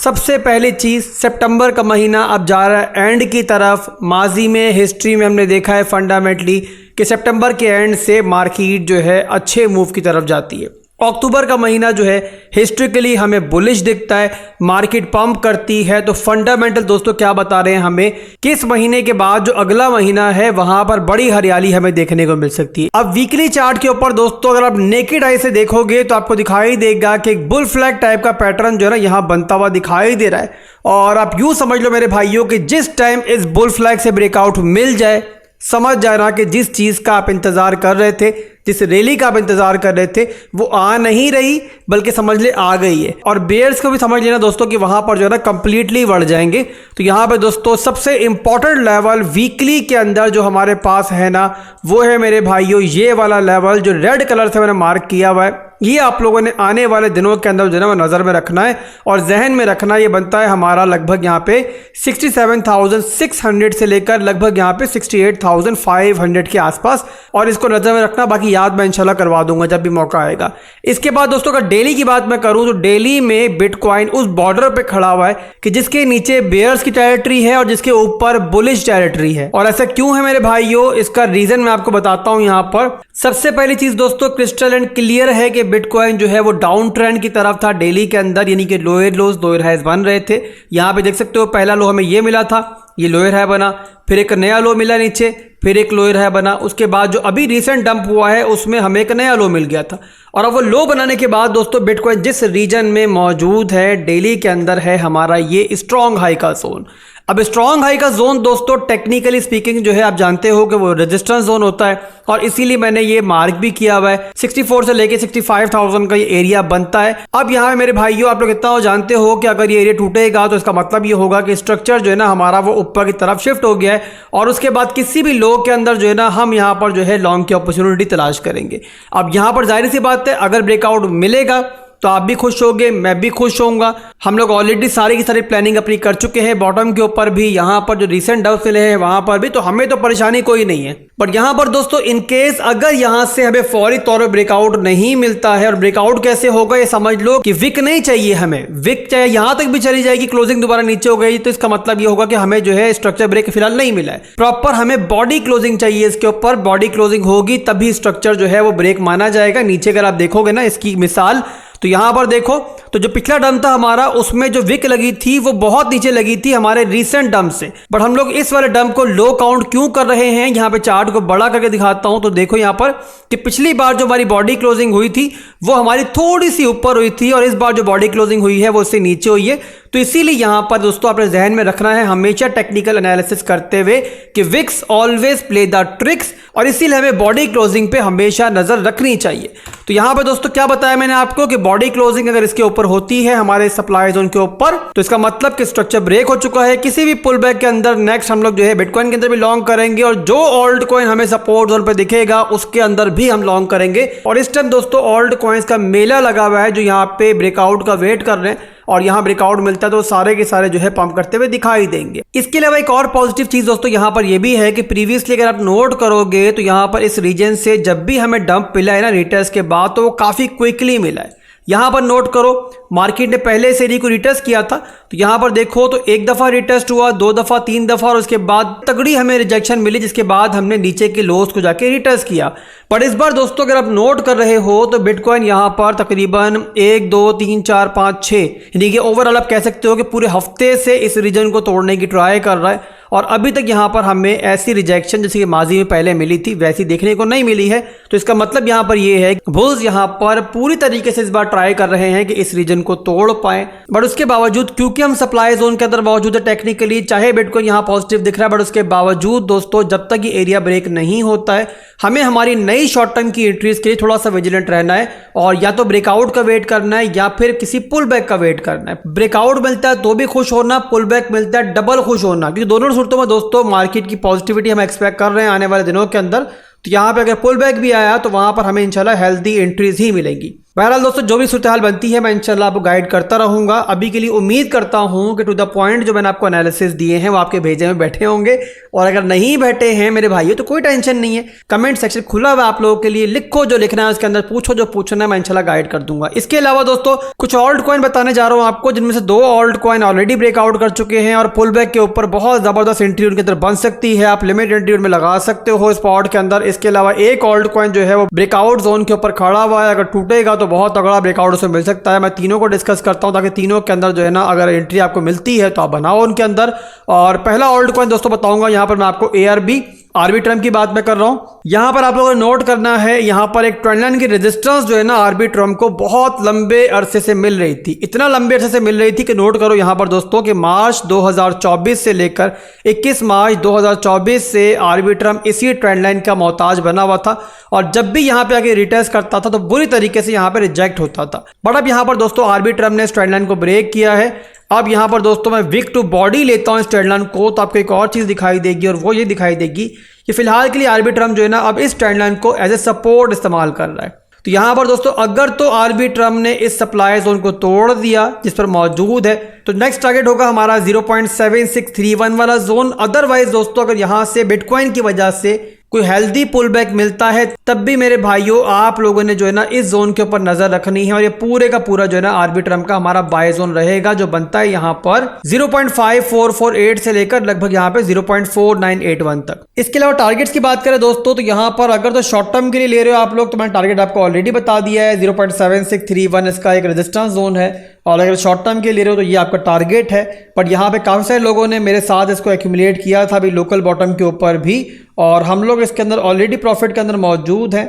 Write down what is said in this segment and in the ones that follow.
सबसे पहली चीज़, सितंबर का महीना अब जा रहा है एंड की तरफ। माजी में हिस्ट्री में हमने देखा है फंडामेंटली कि सितंबर के एंड से मार्केट जो है अच्छे मूव की तरफ जाती है। अक्टूबर का महीना जो है हिस्ट्रिकली हमें बुलिश दिखता है, मार्केट पंप करती है। तो फंडामेंटल दोस्तों क्या बता रहे हैं हमें कि इस महीने के बाद जो अगला महीना है वहां पर बड़ी हरियाली हमें देखने को मिल सकती है। अब वीकली चार्ट के ऊपर दोस्तों अगर आप नेकेड आई से देखोगे तो आपको दिखाई देगा कि एक बुल फ्लैग टाइप का पैटर्न जो है ना यहाँ बनता हुआ दिखाई दे रहा है। और आप यूं समझ लो मेरे भाइयों कि जिस टाइम इस बुल फ्लैग से ब्रेकआउट मिल जाए, समझ जाना कि जिस चीज़ का आप इंतज़ार कर रहे थे, जिस रैली का आप इंतजार कर रहे थे वो आ नहीं रही, बल्कि समझ ले आ गई है। और बेयर्स को भी समझ लेना दोस्तों कि वहां पर जो है ना कंप्लीटली बढ़ जाएंगे। तो यहाँ पे दोस्तों सबसे इंपॉर्टेंट लेवल वीकली के अंदर जो हमारे पास है ना, वो है मेरे भाइयों ये वाला लेवल जो रेड कलर से मैंने मार्क किया हुआ है। ये आप लोगों ने आने वाले दिनों के अंदर जो है ना नज़र में रखना है और जहन में रखना। ये बनता है हमारा लगभग यहाँ पे 67,600 से लेकर लगभग यहाँ पे 68,500 के आसपास, और इसको नज़र में रखना। बाकी याद मैं इंशाल्लाह करवा दूंगा जब भी मौका आएगा। इसके बाद दोस्तों अगर डेली की बात मैं करूं तो डेली में बिटकॉइन उस बॉर्डर पे खड़ा हुआ है कि जिसके नीचे बेयर्स की टेरिटरी है और जिसके ऊपर बुलिश टेरिटरी है। और ऐसा क्यों है मेरे भाइयों, इसका रीजन मैं आपको बताता हूं। यहाँ पर सबसे पहली चीज दोस्तों क्रिस्टल एंड क्लियर है कि बिटकॉइन जो है वो डाउन ट्रेंड की तरफ था डेली के अंदर, यानी कि लोअर लोज लोअर हाइज बन रहे थे। यहाँ पे देख सकते हो पहला लो हमें ये मिला था, ये लोअर हाई बना, फिर एक नया लो मिला नीचे, फिर एक लोअर हाई बना। उसके बाद जो अभी रिसेंट डंप हुआ है उसमें हमें एक नया लो मिल गया था। और अब वो लो बनाने के बाद दोस्तों बिटकॉइन जिस रीजन में मौजूद है डेली के अंदर है हमारा ये स्ट्रॉन्ग हाई का जोन। अब स्ट्रॉन्ग हाई का जोन दोस्तों टेक्निकली स्पीकिंग जो है आप जानते हो कि वो रेजिस्टेंस जोन होता है, और इसीलिए मैंने ये मार्क भी किया हुआ है। 64 से लेके 65,000 का ये एरिया बनता है। अब यहाँ मेरे भाइयों आप लोग इतना जानते हो कि अगर ये एरिया टूटेगा तो इसका मतलब ये होगा कि स्ट्रक्चर जो है ना हमारा वो ऊपर की तरफ शिफ्ट हो गया है, और उसके बाद किसी भी लो के अंदर जो है ना हम यहाँ पर जो है लॉन्ग की अपॉर्चुनिटी तलाश करेंगे। अब यहाँ पर जाहिर सी बात है अगर ब्रेकआउट मिलेगा तो आप भी खुश होगे, मैं भी खुश होऊंगा। हम लोग ऑलरेडी सारी की सारी प्लानिंग अपनी कर चुके हैं, बॉटम के ऊपर भी, यहाँ पर जो रिसेंट डाउन मिले हैं वहां पर भी, तो हमें तो परेशानी कोई नहीं है। बट यहाँ पर दोस्तों इन केस अगर यहाँ से हमें फौरी तौर पर ब्रेकआउट नहीं मिलता है, और ब्रेकआउट कैसे होगा ये समझ लो कि विक नहीं चाहिए हमें, विक चाहे यहाँ तक भी चली जाएगी, क्लोजिंग दोबारा नीचे हो गई, तो इसका मतलब ये होगा कि हमें जो है स्ट्रक्चर ब्रेक फिलहाल नहीं मिला है। प्रॉपर हमें बॉडी क्लोजिंग चाहिए इसके ऊपर, बॉडी क्लोजिंग होगी तभी स्ट्रक्चर जो है वो ब्रेक माना जाएगा। नीचे अगर आप देखोगे ना इसकी मिसाल, तो यहां पर देखो तो जो पिछला डंप था हमारा उसमें जो विक लगी थी वो बहुत नीचे लगी थी हमारे रीसेंट डंप से। बट हम लोग इस वाले डंप को लो काउंट क्यों कर रहे हैं, यहाँ पे चार्ट को बड़ा करके दिखाता हूं। तो देखो यहाँ पर कि पिछली बार जो हमारी बॉडी क्लोजिंग हुई थी वो हमारी थोड़ी सी ऊपर हुई थी, और इस बार जो बॉडी क्लोजिंग हुई है वो उससे नीचे हुई है। तो इसीलिए यहां पर दोस्तों अपने जहन में रखना है हमेशा टेक्निकल एनालिसिस करते हुए कि wicks always play the tricks, और इसीलिए हमें बॉडी क्लोजिंग पे हमेशा नजर रखनी चाहिए। तो यहां पर दोस्तों क्या बताया मैंने आपको कि बॉडी क्लोजिंग अगर इसके ऊपर होती है हमारे सप्लाई जोन के ऊपर, तो इसका मतलब कि स्ट्रक्चर ब्रेक हो चुका है। किसी भी पुल बैक के अंदर नेक्स्ट हम लोग जो है बिटकॉइन के अंदर भी लॉन्ग करेंगे, और जो ऑल्ट कॉइन हमें सपोर्ट जोन पे दिखेगा उसके अंदर भी हम लॉन्ग करेंगे। और इस टाइम दोस्तों ऑल्ट कॉइन्स का मेला लगा हुआ है जो यहाँ पे ब्रेकआउट का वेट कर रहे हैं, और यहाँ ब्रेकआउट मिलता है तो सारे के सारे जो है पंप करते हुए दिखाई देंगे। इसके अलावा एक और पॉजिटिव चीज दोस्तों यहाँ पर ये भी है कि प्रीवियसली अगर आप नोट करोगे तो यहाँ पर इस रीजन से जब भी हमें डंप मिला है ना रिटेस्ट के बाद, तो वो काफी क्विकली मिला है। यहां पर नोट करो मार्केट ने पहले से को रिटेस्ट किया था, तो यहां पर देखो तो एक दफा रिटेस्ट हुआ, दो दफा, तीन दफा, और उसके बाद तगड़ी हमें रिजेक्शन मिली, जिसके बाद हमने नीचे के लोस को जाके रिटेस्ट किया। पर इस बार दोस्तों अगर आप नोट कर रहे हो तो बिटकॉइन यहां पर तकरीबन 1 2 3 4 5 6 यानी कि ओवरऑल आप कह सकते हो कि पूरे हफ्ते से इस रीजन को तोड़ने की ट्राई कर रहा है, और अभी तक यहाँ पर हमें ऐसी रिजेक्शन जैसे कि माजी में पहले मिली थी वैसी देखने को नहीं मिली है। तो इसका मतलब यहाँ पर ये है कि बुल्स यहाँ पर पूरी तरीके से इस बार ट्राई कर रहे हैं कि इस रीजन को तोड़ पाए। बट उसके बावजूद क्योंकि हम सप्लाई जोन के अंदर मौजूद है टेक्निकली, चाहे बिटकॉइन यहाँ पॉजिटिव दिख रहा है, बट उसके बावजूद दोस्तों जब तक ये एरिया ब्रेक नहीं होता है हमें हमारी नई शॉर्ट टर्म की एंट्रीज के लिए थोड़ा सा विजिलेंट रहना है, और या तो ब्रेकआउट का वेट करना है या फिर किसी पुल बैक का वेट करना है। ब्रेकआउट मिलता है तो भी खुश होना, पुल बैक मिलता है डबल खुश होना, क्योंकि दोनों सूरतों में दोस्तों मार्केट की पॉजिटिविटी हम एक्सपेक्ट कर रहे हैं आने वाले दिनों के अंदर। तो यहाँ पे अगर पुल बैक भी आया तो वहां पर हमें इंशाल्लाह हेल्दी एंट्रीज ही मिलेंगी। बहरहाल दोस्तों जो भी सूरत हाल बनती है मैं इंशाल्लाह आपको गाइड करता रहूंगा। अभी के लिए उम्मीद करता हूं कि टू द पॉइंट जो मैंने आपको एनालिसिस दिए हैं वो आपके भेजे में बैठे होंगे, और अगर नहीं बैठे हैं मेरे भाइयों तो कोई टेंशन नहीं है, कमेंट सेक्शन खुला हुआ आप लोगों के लिए, लिखो जो लिखना है उसके अंदर, पूछो जो पूछना है, मैं इंशाल्लाह गाइड कर दूंगा। इसके अलावा दोस्तों कुछ ऑल्ट कॉइन बताने जा रहा हूं आपको, जिनमें से 2 ऑल्ट कॉइन ऑलरेडी ब्रेकआउट कर चुके हैं और पुल बैक के ऊपर बहुत जबरदस्त एंट्री उनके अंदर बन सकती है, आप लिमिट एंट्री में लगा सकते हो स्पॉट के अंदर। इसके अलावा एक ऑल्ट कॉइन जो है वो ब्रेकआउट जोन के ऊपर खड़ा हुआ है, अगर टूटेगा तो बहुत तगड़ा ब्रेकआउट उसमें मिल सकता है। मैं तीनों को डिस्कस करता हूं ताकि तीनों के अंदर जो है ना अगर एंट्री आपको मिलती है तो आप बनाओ उनके अंदर। और पहला ऑल्ट कॉइन दोस्तों बताऊंगा, यहां पर मैं आपको ARB आर्बिट्रम की बात मैं कर रहा हूं। यहां पर आप लोगों ने नोट करना है, यहां पर एक ट्रेंड लाइन की रेजिस्टेंस जो है ना आर्बिट्रम को बहुत लंबे अरसे से मिल रही थी, इतना लंबे अरसे से मिल रही थी कि नोट करो यहां पर दोस्तों कि मार्च 2024 से लेकर 21 मार्च 2024 से आर्बिट्रम इसी ट्रेंड लाइन का मोहताज बना हुआ था, और जब भी यहां पे आके रिटेस्ट करता था तो बुरी तरीके से यहां पे रिजेक्ट होता था। बट अब यहां पर दोस्तों आर्बिट्रम ने इस ट्रेंड लाइन को ब्रेक किया है। अब यहां पर दोस्तों मैं विक टू बॉडी लेता हूं इस ट्रेंड लाइन को, तो आपको एक और चीज दिखाई देगी, और वो ये दिखाई देगी कि फिलहाल के लिए आर्बिट्रम जो है ना अब इस ट्रेंड लाइन को एज ए सपोर्ट इस्तेमाल कर रहा है। तो यहां पर दोस्तों अगर तो आर्बिट्रम ने इस सप्लाई जोन को तोड़ दिया जिस पर मौजूद है तो नेक्स्ट टारगेट होगा हमारा 0.7631 वाला जोन। अदरवाइज दोस्तों अगर यहां से बिटकॉइन की वजह से कोई हेल्दी पुल बैक मिलता है तब भी मेरे भाइयों आप लोगों ने जो है ना इस जोन के ऊपर नजर रखनी है, और ये पूरे का पूरा जो है ना आर्बिट्रम का हमारा बाय जोन रहेगा जो बनता है यहाँ पर 0.5448 से लेकर लगभग यहाँ पे 0.4981 तक। इसके अलावा टारगेट्स की बात करें दोस्तों तो यहाँ पर अगर तो शॉर्ट टर्म के लिए ले रहे हो आप लोग तो मैंने टारगेट आपको ऑलरेडी बता दिया है, 0.7631 इसका एक रेजिस्टेंस जोन है, और अगर शॉर्ट टर्म के लिए रहे हो तो ये आपका टारगेट है। बट यहाँ पे काफ़ी सारे लोगों ने मेरे साथ इसको एक्यूमुलेट किया था अभी लोकल बॉटम के ऊपर भी, और हम लोग इसके अंदर ऑलरेडी प्रॉफिट के अंदर मौजूद हैं।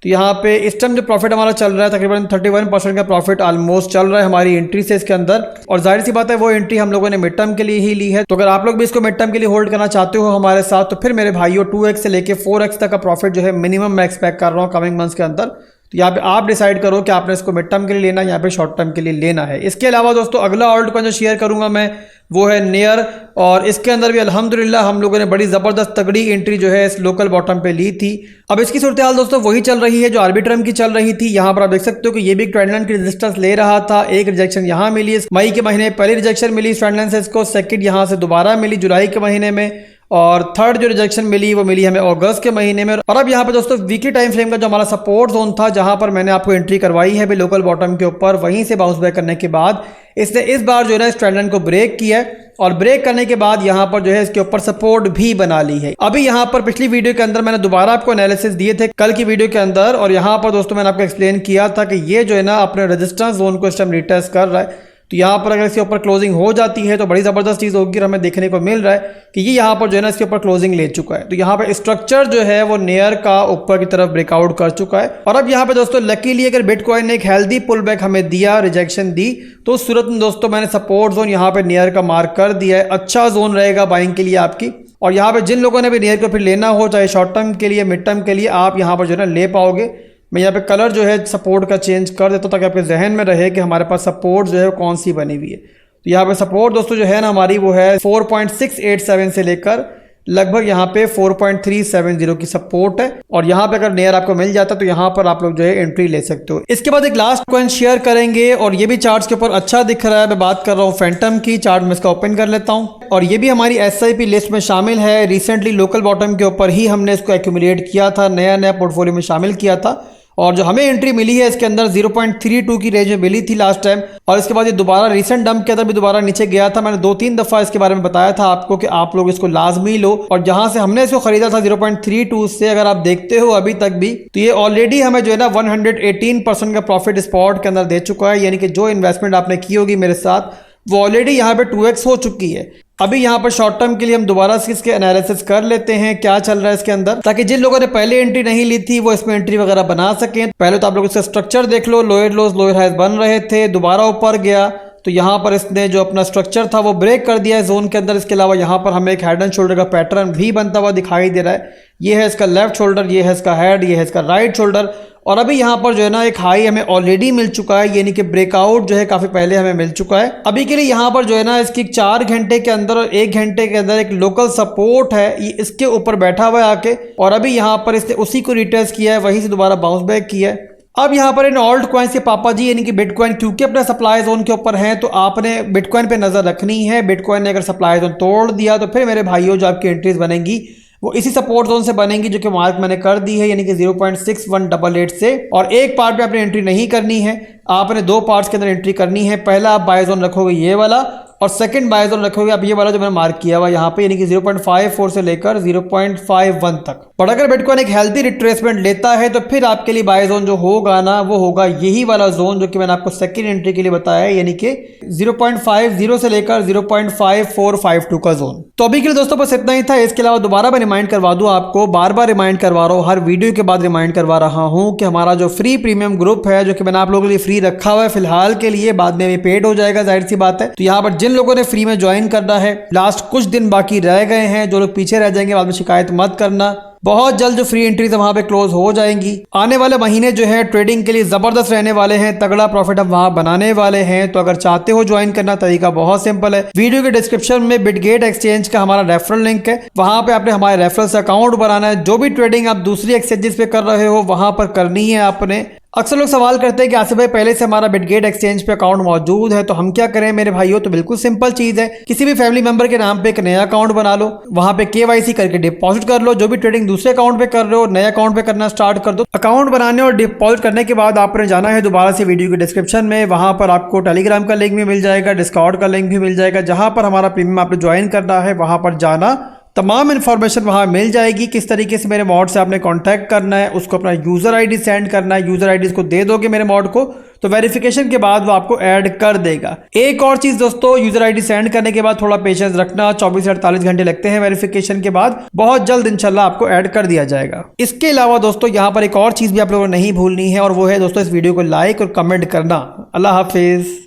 तो यहाँ पे इस टाइम जो प्रॉफिट हमारा चल रहा है तकरीबन 31% का प्रॉफिट ऑलमोस्ट चल रहा है हमारी एंट्री से इसके अंदर, और जाहिर सी बात है वो एंट्री हम लोगों ने मिड टर्म के लिए ही ली है। तो अगर आप लोग भी इसको मिड टर्म के लिए होल्ड करना चाहते हो हमारे साथ तो फिर मेरे भाइयों 2x से लेके 4x तक का प्रॉफिट जो है मिनिमम मैं एक्सपेक्ट कर रहा हूँ कमिंग मंथ्स के अंदर। तो यहाँ पे आप डिसाइड करो कि आपने इसको मिड टर्म के लिए लेना है, यहाँ पे शॉर्ट टर्म के लिए लेना है। इसके अलावा दोस्तों अगला ऑल्ट कॉइन जो शेयर करूंगा मैं वो है नेयर, और इसके अंदर भी अल्हम्दुलिल्लाह हम लोगों ने बड़ी ज़बरदस्त तगड़ी एंट्री जो है इस लोकल बॉटम पे ली थी। अब इसकी सूरत हाल दोस्तों वही चल रही है जो आर्बिट्रम की चल रही थी। यहाँ पर आप देख सकते हो कि ये भी ट्रेंड लाइन की रेजिस्टेंस ले रहा था, एक रिजेक्शन यहाँ मिली मई के महीने, पहली रिजेक्शन मिली ट्रेंड लाइन से इसको, सेकंड यहाँ से दोबारा मिली जुलाई के महीने में, और थर्ड जो रिजेक्शन मिली वो मिली हमें अगस्त के महीने में। और अब यहाँ पे दोस्तों वीकली टाइम फ्रेम का जो हमारा सपोर्ट जोन था जहां पर मैंने आपको एंट्री करवाई है भी लोकल बॉटम के ऊपर, वहीं से बाउंस बैक करने के बाद इसने इस बार जो है ना इस ट्रेंड लाइन को ब्रेक किया है, और ब्रेक करने के बाद यहाँ पर जो है इसके ऊपर सपोर्ट भी बना ली है। अभी यहाँ पर पिछली वीडियो के अंदर मैंने दोबारा आपको एनालिसिस दिए थे कल की वीडियो के अंदर, और यहाँ पर दोस्तों मैंने आपको एक्सप्लेन किया था कि ये जो है ना अपने रेजिस्टेंस जोन को इस टाइम रिटेस्ट कर रहा है। तो यहाँ पर अगर इसके ऊपर क्लोजिंग हो जाती है तो बड़ी ज़बरदस्त चीज़ होगी, हमें देखने को मिल रहा है कि ये यहाँ पर जो है ना इसके ऊपर क्लोजिंग ले चुका है। तो यहाँ पे स्ट्रक्चर जो है वो नेयर का ऊपर की तरफ ब्रेकआउट कर चुका है। और अब यहाँ पे दोस्तों लकीली अगर बिटकॉइन ने एक हेल्दी पुल बैक हमें दिया, रिजेक्शन दी, तो उस सूरत में दोस्तों मैंने सपोर्ट जोन यहाँ पे नेयर का मार्क कर दिया है, अच्छा जोन रहेगा बाइंग के लिए आपकी। और यहाँ पे जिन लोगों ने भी नेयर को फिर लेना हो चाहे शॉर्ट टर्म के लिए मिड टर्म के लिए, आप यहाँ पर जो है ना ले पाओगे। मैं यहाँ पे कलर जो है सपोर्ट का चेंज कर देता हूँ ताकि आपके जहन में रहे कि हमारे पास सपोर्ट जो है कौन सी बनी हुई है। तो यहाँ पे सपोर्ट दोस्तों जो है ना हमारी वो है 4.687 से लेकर लगभग यहाँ पे 4.370 की सपोर्ट है, और यहाँ पे अगर नेयर आपको मिल जाता है तो यहाँ पर आप लोग जो है एंट्री ले सकते हो। इसके बाद एक लास्ट कॉइन शेयर करेंगे, और ये भी चार्ट्स के ऊपर अच्छा दिख रहा है। मैं बात कर रहा हूँ फैंटम की, चार्ट में इसका ओपन कर लेता हूँ, और ये भी हमारी SIP लिस्ट में शामिल है। रिसेंटली लोकल बॉटम के ऊपर ही हमने इसको एक्यूमुलेट किया था, नया पोर्टफोलियो में शामिल किया था, और जो हमें एंट्री मिली है इसके अंदर 0.32 की रेंज में मिली थी लास्ट टाइम, और इसके बाद ये दोबारा रिसेंट डंप के अंदर भी दोबारा नीचे गया था। मैंने 2-3 दफ़ा इसके बारे में बताया था आपको कि आप लोग इसको लाजमी लो, और जहां से हमने इसको खरीदा था 0.32 से अगर आप देखते हो अभी तक भी तो ये ऑलरेडी हमें जो है ना 118% का प्रॉफिट स्पॉट के अंदर दे चुका है, यानी कि जो इन्वेस्टमेंट आपने की होगी मेरे साथ वो ऑलरेडी यहाँ पे 2x हो चुकी है। अभी यहाँ पर शॉर्ट टर्म के लिए हम दोबारा से इसके एनालिसिस कर लेते हैं क्या चल रहा है इसके अंदर, ताकि जिन लोगों ने पहले एंट्री नहीं ली थी वो इसमें एंट्री वगैरह बना सकें। पहले तो आप लोग इसका स्ट्रक्चर देख लो, लोअर लोज लोअर हाइज बन रहे थे, दोबारा ऊपर गया तो यहाँ पर इसने जो अपना स्ट्रक्चर था वो ब्रेक कर दिया है जोन के अंदर। इसके अलावा यहाँ पर हमें एक हेड एंड शोल्डर का पैटर्न भी बनता हुआ दिखाई दे रहा है। ये है इसका लेफ्ट शोल्डर, ये है इसका हेड, ये है इसका राइट शोल्डर। और अभी यहाँ पर जो है ना एक हाई हमें ऑलरेडी मिल चुका है, यानी कि ब्रेकआउट जो है काफ़ी पहले हमें मिल चुका है। अभी के लिए यहाँ पर जो है ना इसकी 4 घंटे के अंदर और 1 घंटे के अंदर एक लोकल सपोर्ट है, ये इसके ऊपर बैठा हुआ है आके। और अभी यहाँ पर इसने उसी को रिटेस्ट किया है, वहीं से दोबारा बाउंस बैक किया है। अब यहाँ पर इन ऑल्ट कॉइन्स के पापा जी यानी कि बिटकॉइन क्योंकि अपने सप्लाई जोन के ऊपर हैं, तो आपने बिटकॉइन पे नज़र रखनी है। बिटकॉइन ने अगर सप्लाई जोन तोड़ दिया तो फिर मेरे भाइयों जो आपकी एंट्रीज बनेंगी वो इसी सपोर्ट जोन से बनेंगी, जो कि मार्क मैंने कर दी है, यानी कि 0.6188 से। और एक पार्ट पे आपने एंट्री नहीं करनी है, आपने 2 पार्ट्स के अंदर एंट्री करनी है। पहला आप बाय जोन रखोगे ये वाला, और सेकंड बाय जोन रखोगे आप ये वाला जो मैंने मार्क किया हुआ यहाँ पे, यानी कि 0.54 से लेकर 0.51 तक। पर अगर बिटकॉइन एक हेल्दी रिट्रेसमेंट लेता है तो फिर आपके लिए बाय जोन जो होगा ना वो होगा यही वाला जोन जो कि मैंने आपको सेकंड एंट्री के लिए बताया है, यानी कि 0.50 से लेकर 0.5452 का जोन। तो अभी के लिए दोस्तों बस इतना ही था। इसके अलावा दोबारा मैं रिमाइंड करवा दूं आपको, बार बार रिमाइंड करवा रहा हूँ, हर वीडियो के बाद रिमाइंड करवा रहा हूँ कि हमारा जो फ्री प्रीमियम ग्रुप है जो कि मैंने आप लोगों के लिए फ्री रखा हुआ है फिलहाल के लिए, बाद में भी पेड हो जाएगा, जाहिर सी बात है। तो यहाँ पर जिन लोगों ने फ्री में ज्वाइन करना है, लास्ट कुछ दिन बाकी रह गए हैं, जो लोग पीछे रह जाएंगे बाद में शिकायत मत करना। बहुत जल्द जो फ्री एंट्रीज वहां पे क्लोज हो जाएंगी। आने वाले महीने जो है ट्रेडिंग के लिए जबरदस्त रहने वाले हैं, तगड़ा प्रॉफिट हम वहां बनाने वाले हैं। तो अगर चाहते हो ज्वाइन करना, तरीका बहुत सिंपल है। वीडियो के डिस्क्रिप्शन में बिटगेट एक्सचेंज का हमारा रेफरल लिंक है, वहां पे आपने हमारे रेफरल से अकाउंट बनाना है। जो भी ट्रेडिंग आप दूसरी एक्सचेंजेस पे कर रहे हो वहां पर करनी है आपने। अक्सर लोग सवाल करते हैं कि आसिफ भाई पहले से हमारा बिटगेट एक्सचेंज पे अकाउंट मौजूद है तो हम क्या करें मेरे भाइयों। तो बिल्कुल सिंपल चीज है, किसी भी फैमिली मेंबर के नाम पे एक नया अकाउंट बना लो, वहां पे KYC करके डिपॉजिट कर लो। जो भी ट्रेडिंग दूसरे अकाउंट पे कर रहे हो नए अकाउंट पे करना स्टार्ट कर दो। अकाउंट बनाने और डिपॉजिट करने के बाद आपने जाना है दोबारा से वीडियो के डिस्क्रिप्शन में, वहां पर आपको टेलीग्राम का लिंक भी मिल जाएगा, डिस्कॉर्ड का लिंक भी मिल जाएगा, जहां पर हमारा प्रीमियम आपने ज्वाइन करना है। वहां पर जाना, तमाम इन्फॉर्मेशन वहाँ मिल जाएगी, किस तरीके से मेरे मॉड से आपने कांटेक्ट करना है, उसको अपना यूज़र आईडी सेंड करना है। यूज़र आईडी को दे दोगे मेरे मॉड को तो वेरिफिकेशन के बाद वो आपको ऐड कर देगा। एक और चीज़ दोस्तों, यूज़र आईडी सेंड करने के बाद थोड़ा पेशेंस रखना, 24 से 48 घंटे लगते हैं वेरिफिकेशन के बाद, बहुत जल्द इंशाल्लाह आपको ऐड कर दिया जाएगा। इसके अलावा दोस्तों यहाँ पर एक और चीज़ भी आप लोगों को नहीं भूलनी है, और वो है दोस्तों इस वीडियो को लाइक और कमेंट करना। अल्लाह हाफिज़।